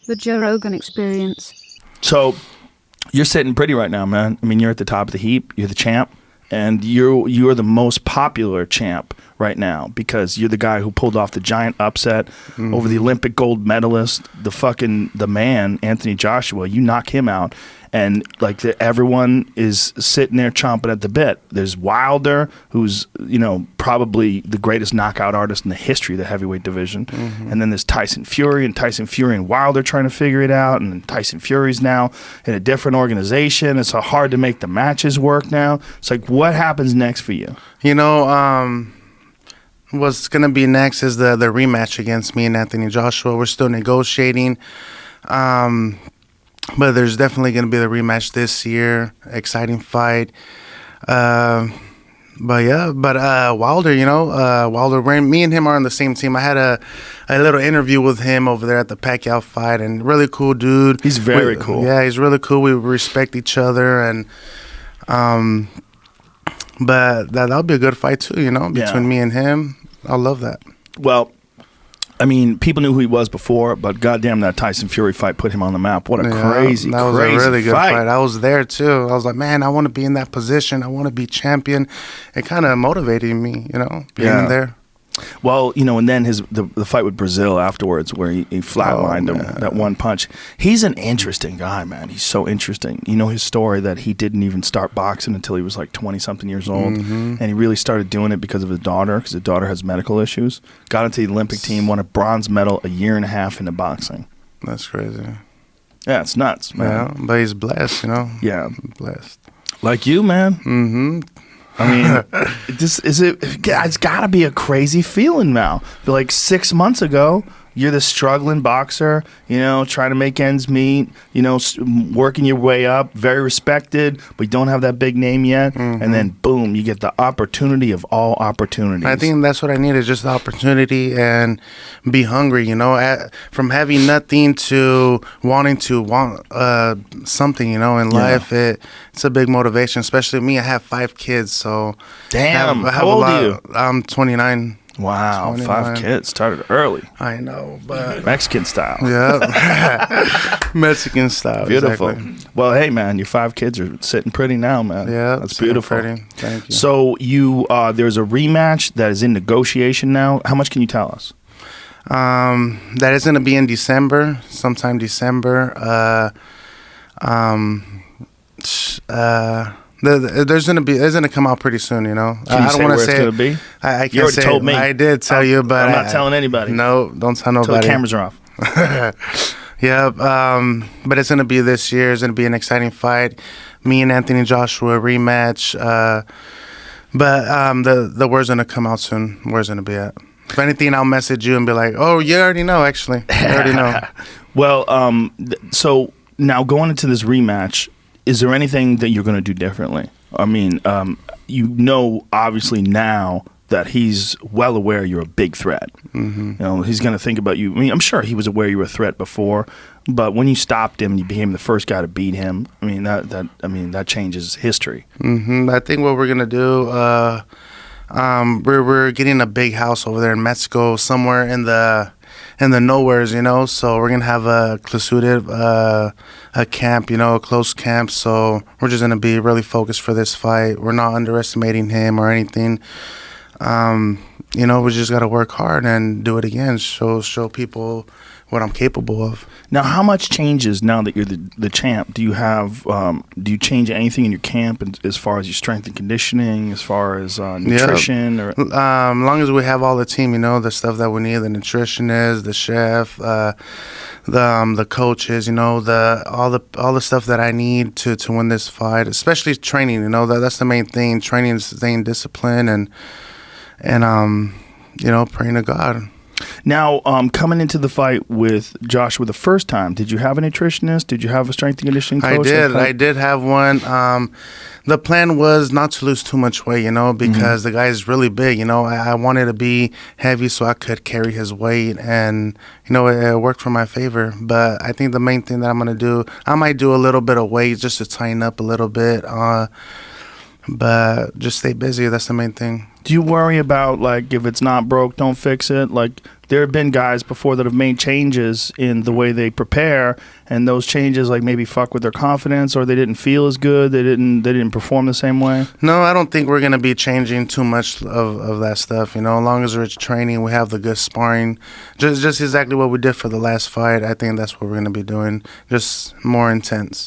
The Joe Rogan Experience. So you're sitting pretty right now, man. I mean, you're at the top of the heap. You're the champ, and you're the most popular champ right now because you're the guy who pulled off the giant upset over the Olympic gold medalist, the man, Anthony Joshua. You knock him out. And like everyone is sitting there chomping at the bit. There's Wilder, who's probably the greatest knockout artist in the history of the heavyweight division, and then there's Tyson Fury and Wilder trying to figure it out, and then Tyson Fury's now in a different organization. It's so hard to make the matches work now. It's like, what happens next for you? What's gonna be next is the rematch against me and Anthony Joshua. We're still negotiating. But there's definitely going to be the rematch this year. Exciting fight. Wilder, Wilder, me and him are on the same team. I had a little interview with him over there at the Pacquiao fight, and really cool dude. He's very cool. Yeah, he's really cool. We respect each other, and but that'll be a good fight too, between me and him. I love that. Well, I mean, people knew who he was before, but goddamn, that Tyson Fury fight put him on the map. What a crazy that was a really good fight. I was there too. I was like, man, I want to be in that position. I want to be champion. It kind of motivated me, being there. Well, and then the fight with Brazil afterwards, where he flatlined him, that one punch. He's an interesting guy, man. He's so interesting. You know his story that he didn't even start boxing until he was like 20-something years old, and he really started doing it because of his daughter, because his daughter has medical issues. Got into the Olympic team, won a bronze medal a year and a half into boxing. That's crazy. Yeah, it's nuts, man. Yeah, but he's blessed, Yeah, blessed. Like you, man. Mm-hmm. I mean, it's got to be a crazy feeling now. Like 6 months ago, you're the struggling boxer, trying to make ends meet, working your way up, very respected, but you don't have that big name yet. And then, boom, you get the opportunity of all opportunities. I think that's what I need, is just the opportunity and be hungry, from having nothing to wanting something, in life. It's a big motivation, especially me. I have 5 kids, so. Damn, how old are you? I'm 29. Wow, 29. 5 kids. Started early. I know, but... Mexican style. Yeah. Mexican style. Beautiful. Exactly. Well, hey, man, your 5 kids are sitting pretty now, man. Yeah. That's beautiful. Pretty. Thank you. So there's a rematch that is in negotiation now. How much can you tell us? That is going to be in December, sometime December. There's gonna come out pretty soon, Can you I don't want to say it's gonna be? I can't You already say told me. I did tell you, but I'm not telling anybody. No, don't tell nobody. Till the cameras are off. Yeah, but it's gonna be this year. It's gonna be an exciting fight. Me and Anthony Joshua rematch. But the word's gonna come out soon. Where's it gonna be at? If anything, I'll message you and be like, "Oh, you already know." Actually, you already know. Well, so now going into this rematch, is there anything that you're going to do differently? I mean, obviously now that he's well aware you're a big threat. He's going to think about you. I mean, I'm sure he was aware you were a threat before, but when you stopped him, you became the first guy to beat him. I mean, that changes history. I think what we're going to do, we're getting a big house over there in Mexico, somewhere in the nowheres, so we're gonna have a camp, a close camp. So we're just gonna be really focused for this fight. We're not underestimating him or anything. We just gotta work hard and do it again. Show people what I'm capable of. Now, how much changes now that you're the champ? Do you have do you change anything in your camp as far as your strength and conditioning, as far as nutrition? Or long as we have all the team, the stuff that we need, the nutritionist, the chef, the coaches, all the stuff that I need to win this fight, especially training. That's the main thing. Training is staying disciplined and praying to God. Now, coming into the fight with Joshua the first time, did you have a nutritionist? Did you have a strength and conditioning coach? I did have one. The plan was not to lose too much weight, because the guy is really big. I wanted to be heavy so I could carry his weight, and it worked for my favor. But I think the main thing that I'm gonna do, I might do a little bit of weight just to tighten up a little bit. But just stay busy. That's the main thing. Do you worry about, like, if it's not broke, don't fix it? Like, there have been guys before that have made changes in the way they prepare, and those changes like maybe fuck with their confidence, or they didn't feel as good, they didn't perform the same way? No, I don't think we're going to be changing too much of that stuff. You know, as long as we're training, we have the good sparring. Just exactly what we did for the last fight. I think that's what we're going to be doing, just more intense.